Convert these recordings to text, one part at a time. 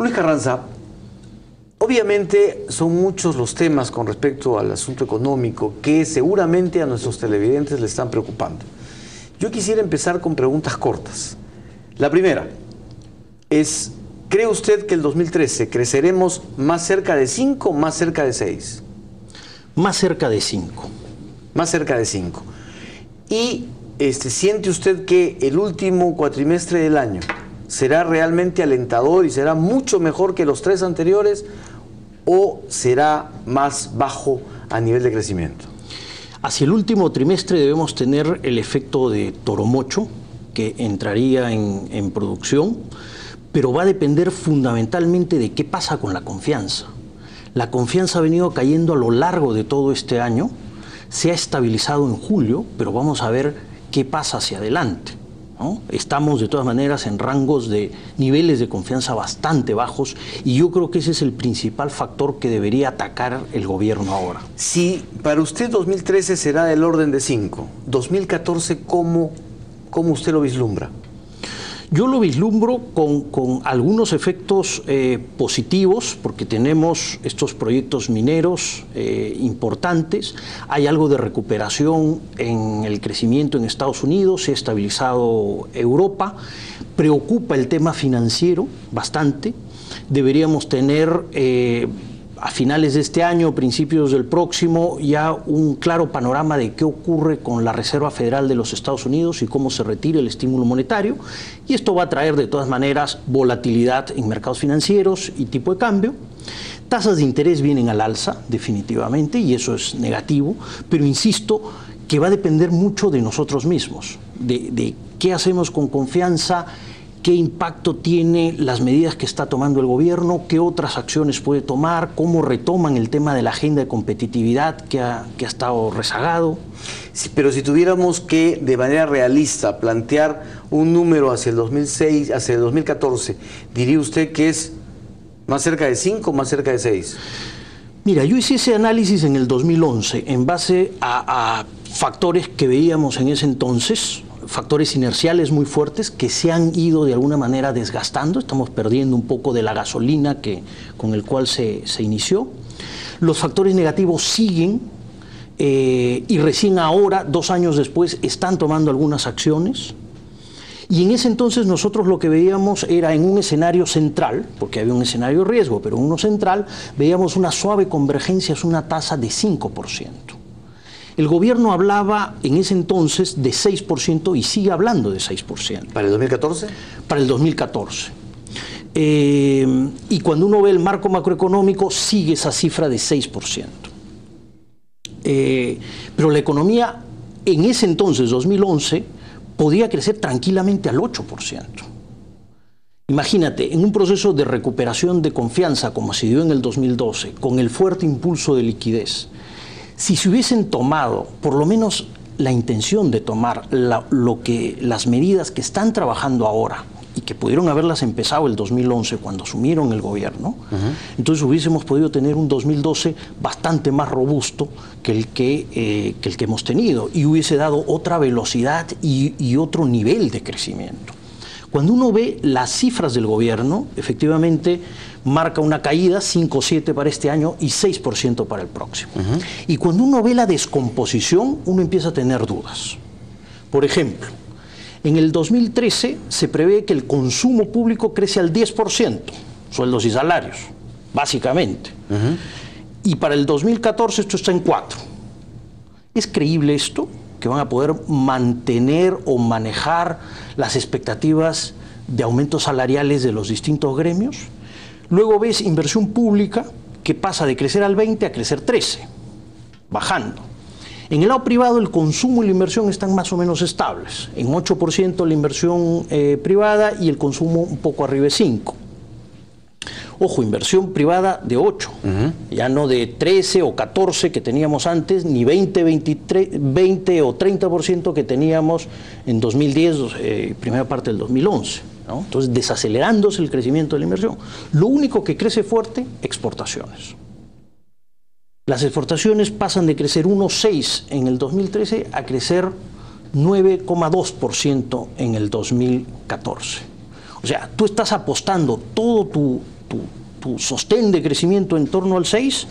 Luis Carranza, obviamente son muchos los temas con respecto al asunto económico que seguramente a nuestros televidentes le están preocupando. Yo quisiera empezar con preguntas cortas. La primera es, ¿cree usted que el 2013 creceremos más cerca de 5 o más cerca de 6? Más cerca de 5. Más cerca de 5. ¿Y siente usted que el último cuatrimestre del año será realmente alentador y será mucho mejor que los 3 anteriores o será más bajo a nivel de crecimiento? Hacia el último trimestre debemos tener el efecto de toromocho que entraría en producción, pero va a depender fundamentalmente de qué pasa con la confianza. La confianza ha venido cayendo a lo largo de todo este año, se ha estabilizado en julio, pero vamos a ver qué pasa hacia adelante, ¿no? Estamos de todas maneras en rangos de niveles de confianza bastante bajos y yo creo que ese es el principal factor que debería atacar el gobierno ahora. Si para usted 2013 será del orden de 5, 2014, ¿cómo usted lo vislumbra? Yo lo vislumbro con algunos efectos positivos, porque tenemos estos proyectos mineros importantes, hay algo de recuperación en el crecimiento en Estados Unidos, se ha estabilizado Europa, preocupa el tema financiero bastante, deberíamos tener a finales de este año, principios del próximo, ya un claro panorama de qué ocurre con la Reserva Federal de los Estados Unidos y cómo se retira el estímulo monetario, y esto va a traer de todas maneras volatilidad en mercados financieros y tipo de cambio. Tasas de interés vienen al alza, definitivamente, y eso es negativo, pero insisto que va a depender mucho de nosotros mismos, de qué hacemos con confianza, qué impacto tiene las medidas que está tomando el gobierno, qué otras acciones puede tomar, cómo retoman el tema de la agenda de competitividad que ha estado rezagado. Sí, pero si tuviéramos que, de manera realista, plantear un número hacia el 2006, hacia el 2014, ¿diría usted que es más cerca de 5 o más cerca de 6? Mira, yo hice ese análisis en el 2011 en base a factores que veíamos en ese entonces, factores inerciales muy fuertes que se han ido de alguna manera desgastando, estamos perdiendo un poco de la gasolina con el cual se inició. Los factores negativos siguen y recién ahora, 2 años después, están tomando algunas acciones. Y en ese entonces nosotros lo que veíamos era en un escenario central, porque había un escenario de riesgo, pero en uno central veíamos una suave convergencia, es una tasa de 5%. El gobierno hablaba en ese entonces de 6% y sigue hablando de 6%. ¿Para el 2014? Para el 2014. Y cuando uno ve el marco macroeconómico, sigue esa cifra de 6%. Pero la economía en ese entonces, 2011, podía crecer tranquilamente al 8%. Imagínate, en un proceso de recuperación de confianza como se dio en el 2012, con el fuerte impulso de liquidez, si se hubiesen tomado, por lo menos la intención de tomar las medidas que están trabajando ahora y que pudieron haberlas empezado el 2011 cuando asumieron el gobierno, entonces hubiésemos podido tener un 2012 bastante más robusto que el que hemos tenido y hubiese dado otra velocidad y otro nivel de crecimiento. Cuando uno ve las cifras del gobierno, efectivamente marca una caída, 5 o 7 para este año y 6% para el próximo. Y cuando uno ve la descomposición, uno empieza a tener dudas. Por ejemplo, en el 2013 se prevé que el consumo público crece al 10%, sueldos y salarios, básicamente. Y para el 2014 esto está en 4%. ¿Es creíble esto? ¿Que van a poder mantener o manejar las expectativas de aumentos salariales de los distintos gremios? Luego ves inversión pública que pasa de crecer al 20 a crecer 13, bajando. En el lado privado el consumo y la inversión están más o menos estables, en 8% la inversión privada y el consumo un poco arriba de 5%. Ojo, inversión privada de 8, ya no de 13 o 14 que teníamos antes, ni 20 o 30% que teníamos en 2010, primera parte del 2011. ¿no? Entonces, desacelerándose el crecimiento de la inversión. Lo único que crece fuerte, exportaciones. Las exportaciones pasan de crecer 1,6 en el 2013 a crecer 9,2% en el 2014. O sea, tú estás apostando todo tu sostén de crecimiento en torno al 6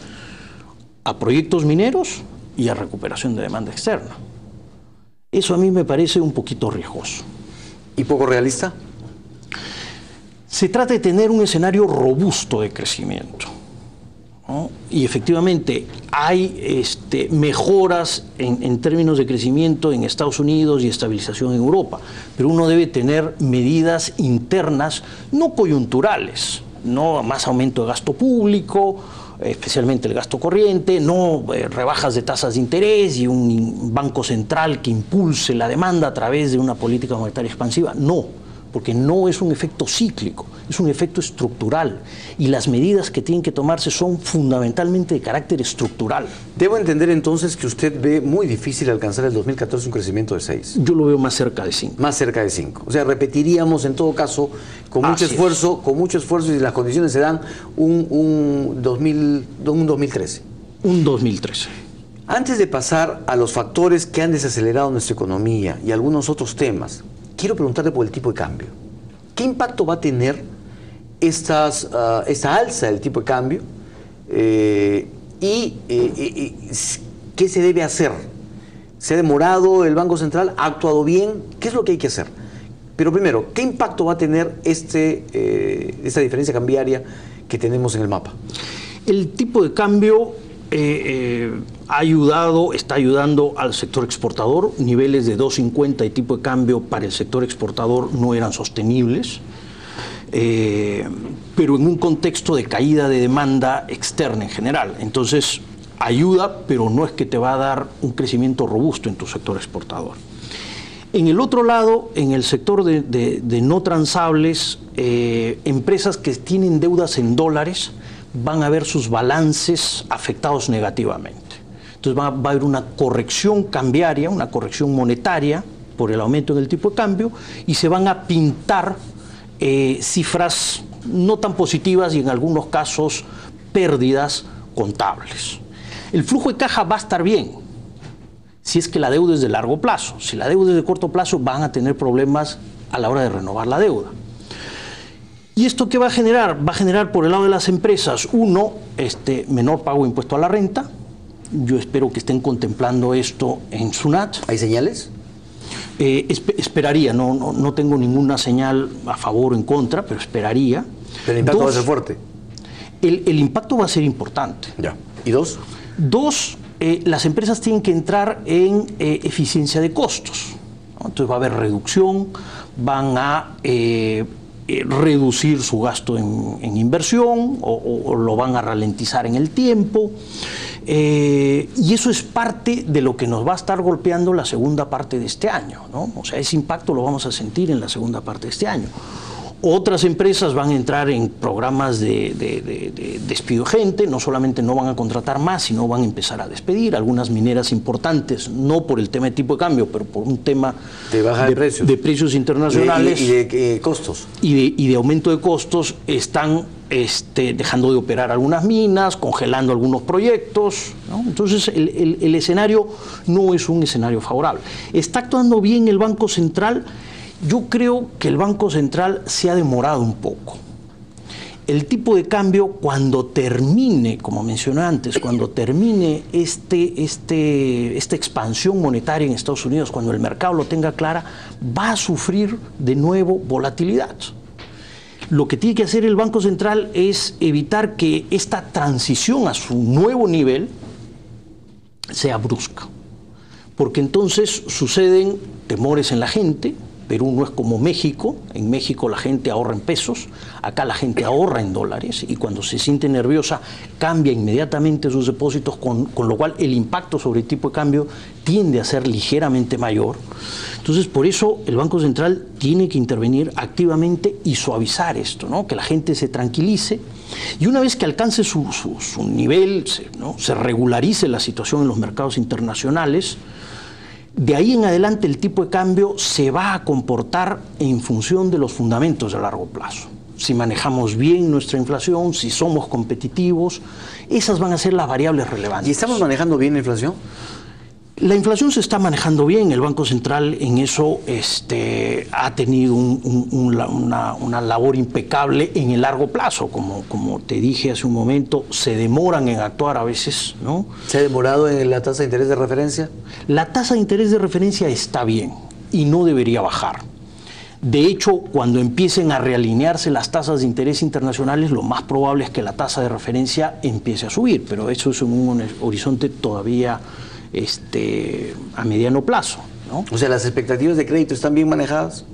a proyectos mineros y a recuperación de demanda externa. Eso a mí me parece un poquito riesgoso. ¿Y poco realista? Se trata de tener un escenario robusto de crecimiento, ¿no? Y efectivamente hay mejoras en términos de crecimiento en Estados Unidos y estabilización en Europa, pero uno debe tener medidas internas no coyunturales, no más aumento de gasto público, especialmente el gasto corriente, no rebajas de tasas de interés y un banco central que impulse la demanda a través de una política monetaria expansiva, no, porque no es un efecto cíclico, es un efecto estructural y las medidas que tienen que tomarse son fundamentalmente de carácter estructural. Debo entender entonces que usted ve muy difícil alcanzar el 2014 un crecimiento de 6. Yo lo veo más cerca de 5. Más cerca de 5. O sea, repetiríamos en todo caso con mucho esfuerzo y si las condiciones se dan un 2013. Un 2013. Antes de pasar a los factores que han desacelerado nuestra economía y algunos otros temas, quiero preguntarle por el tipo de cambio. ¿Qué impacto va a tener esta alza del tipo de cambio? ¿Qué se debe hacer? ¿Se ha demorado el Banco Central? ¿Ha actuado bien? ¿Qué es lo que hay que hacer? Pero primero, ¿qué impacto va a tener esta diferencia cambiaria que tenemos en el mapa? El tipo de cambio está ayudando al sector exportador. Niveles de 2.50 de tipo de cambio para el sector exportador no eran sostenibles, pero en un contexto de caída de demanda externa en general. Entonces ayuda, pero no es que te va a dar un crecimiento robusto en tu sector exportador. En el otro lado, en el sector de no transables, empresas que tienen deudas en dólares van a ver sus balances afectados negativamente. Entonces va a haber una corrección cambiaria, una corrección monetaria por el aumento en el tipo de cambio y se van a pintar cifras no tan positivas y en algunos casos pérdidas contables. El flujo de caja va a estar bien si es que la deuda es de largo plazo. Si la deuda es de corto plazo van a tener problemas a la hora de renovar la deuda. ¿Y esto qué va a generar? Va a generar por el lado de las empresas, menor pago de impuesto a la renta. Yo espero que estén contemplando esto en SUNAT. ¿Hay señales? Esperaría, no tengo ninguna señal a favor o en contra, pero esperaría. ¿Pero el impacto va a ser fuerte? El impacto va a ser importante. Ya. ¿Y dos? Dos, las empresas tienen que entrar en eficiencia de costos, ¿no? Entonces va a haber reducción, van a reducir su gasto en inversión o lo van a ralentizar en el tiempo. Y eso es parte de lo que nos va a estar golpeando la segunda parte de este año, ¿no? O sea, ese impacto lo vamos a sentir en la segunda parte de este año. Otras empresas van a entrar en programas de despido de gente, no solamente no van a contratar más, sino van a empezar a despedir. Algunas mineras importantes, no por el tema de tipo de cambio, pero por un tema de baja de precios internacionales y de costos. Y de aumento de costos, están dejando de operar algunas minas, congelando algunos proyectos, ¿no? Entonces el escenario no es un escenario favorable. ¿Está actuando bien el Banco Central? Yo creo que el Banco Central se ha demorado un poco. El tipo de cambio, cuando termine, como mencioné antes, cuando termine esta expansión monetaria en Estados Unidos, cuando el mercado lo tenga clara, va a sufrir de nuevo volatilidad. Lo que tiene que hacer el Banco Central es evitar que esta transición a su nuevo nivel sea brusca, porque entonces suceden temores en la gente. Perú no es como México. En México la gente ahorra en pesos, acá la gente ahorra en dólares y cuando se siente nerviosa cambia inmediatamente sus depósitos, con lo cual el impacto sobre el tipo de cambio tiende a ser ligeramente mayor. Entonces, por eso el Banco Central tiene que intervenir activamente y suavizar esto, ¿no? Que la gente se tranquilice y una vez que alcance su nivel, se regularice la situación en los mercados internacionales, de ahí en adelante el tipo de cambio se va a comportar en función de los fundamentos de largo plazo. Si manejamos bien nuestra inflación, si somos competitivos, esas van a ser las variables relevantes. ¿Y estamos manejando bien la inflación? La inflación se está manejando bien, el Banco Central en eso ha tenido una labor impecable en el largo plazo, como te dije hace un momento, se demoran en actuar a veces, ¿no? ¿Se ha demorado en la tasa de interés de referencia? La tasa de interés de referencia está bien y no debería bajar. De hecho, cuando empiecen a realinearse las tasas de interés internacionales, lo más probable es que la tasa de referencia empiece a subir, pero eso es en un horizonte todavía a mediano plazo, ¿no? O sea, ¿las expectativas de crédito están bien manejadas?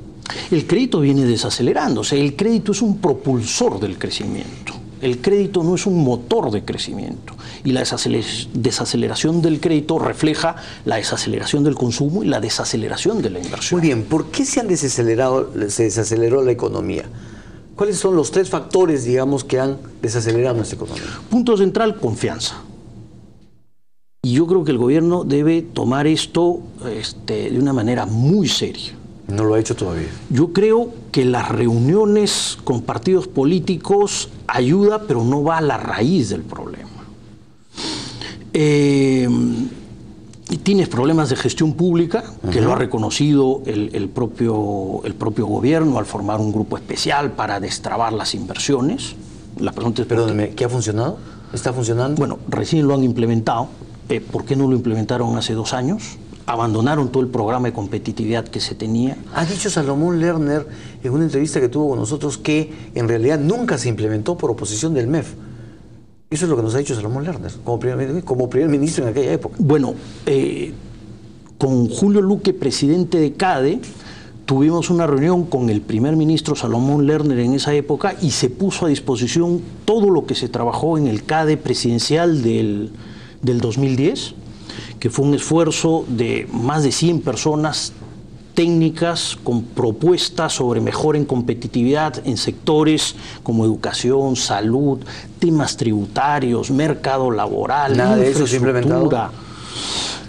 El crédito viene desacelerándose. El crédito es un propulsor del crecimiento. El crédito no es un motor de crecimiento. Y la desaceleración del crédito refleja la desaceleración del consumo y la desaceleración de la inversión. Muy bien, ¿por qué se desaceleró la economía? ¿Cuáles son los 3 factores, digamos, que han desacelerado nuestra economía? Punto central, confianza. Y yo creo que el gobierno debe tomar esto de una manera muy seria. No lo ha hecho todavía. Yo creo que las reuniones con partidos políticos ayuda, pero no va a la raíz del problema. Tienes problemas de gestión pública, que lo ha reconocido el propio gobierno al formar un grupo especial para destrabar las inversiones. Perdóneme, ¿qué ha funcionado? ¿Está funcionando? Bueno, recién lo han implementado. ¿Por qué no lo implementaron hace 2 años? Abandonaron todo el programa de competitividad que se tenía. Ha dicho Salomón Lerner en una entrevista que tuvo con nosotros que en realidad nunca se implementó por oposición del MEF. Eso es lo que nos ha dicho Salomón Lerner, como primer ministro en aquella época. Bueno, con Julio Luque, presidente de CADE, tuvimos una reunión con el primer ministro Salomón Lerner en esa época y se puso a disposición todo lo que se trabajó en el CADE presidencial del 2010, que fue un esfuerzo de más de 100 personas técnicas con propuestas sobre mejora en competitividad en sectores como educación, salud, temas tributarios, mercado laboral, nada de eso se ha implementado.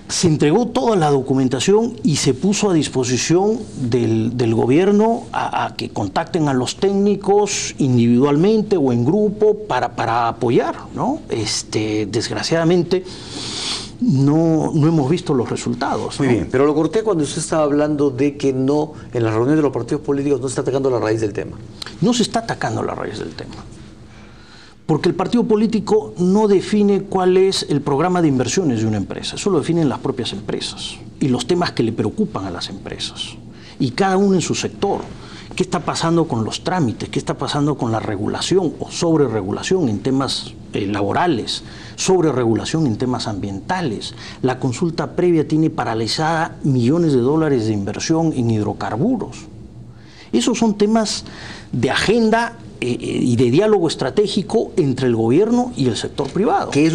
Se entregó toda la documentación y se puso a disposición del gobierno a que contacten a los técnicos individualmente o en grupo para apoyar, ¿no? Desgraciadamente no hemos visto los resultados, ¿no? Muy bien, pero lo corté cuando usted estaba hablando de que no, en las reuniones de los partidos políticos no se está atacando la raíz del tema. No se está atacando la raíz del tema. Porque el partido político no define cuál es el programa de inversiones de una empresa. Eso lo definen las propias empresas y los temas que le preocupan a las empresas. Y cada uno en su sector. ¿Qué está pasando con los trámites? ¿Qué está pasando con la regulación o sobreregulación en temas laborales? Sobreregulación en temas ambientales. La consulta previa tiene paralizada millones de dólares de inversión en hidrocarburos. Esos son temas de agenda y de diálogo estratégico entre el gobierno y el sector privado. ¿Qué es lo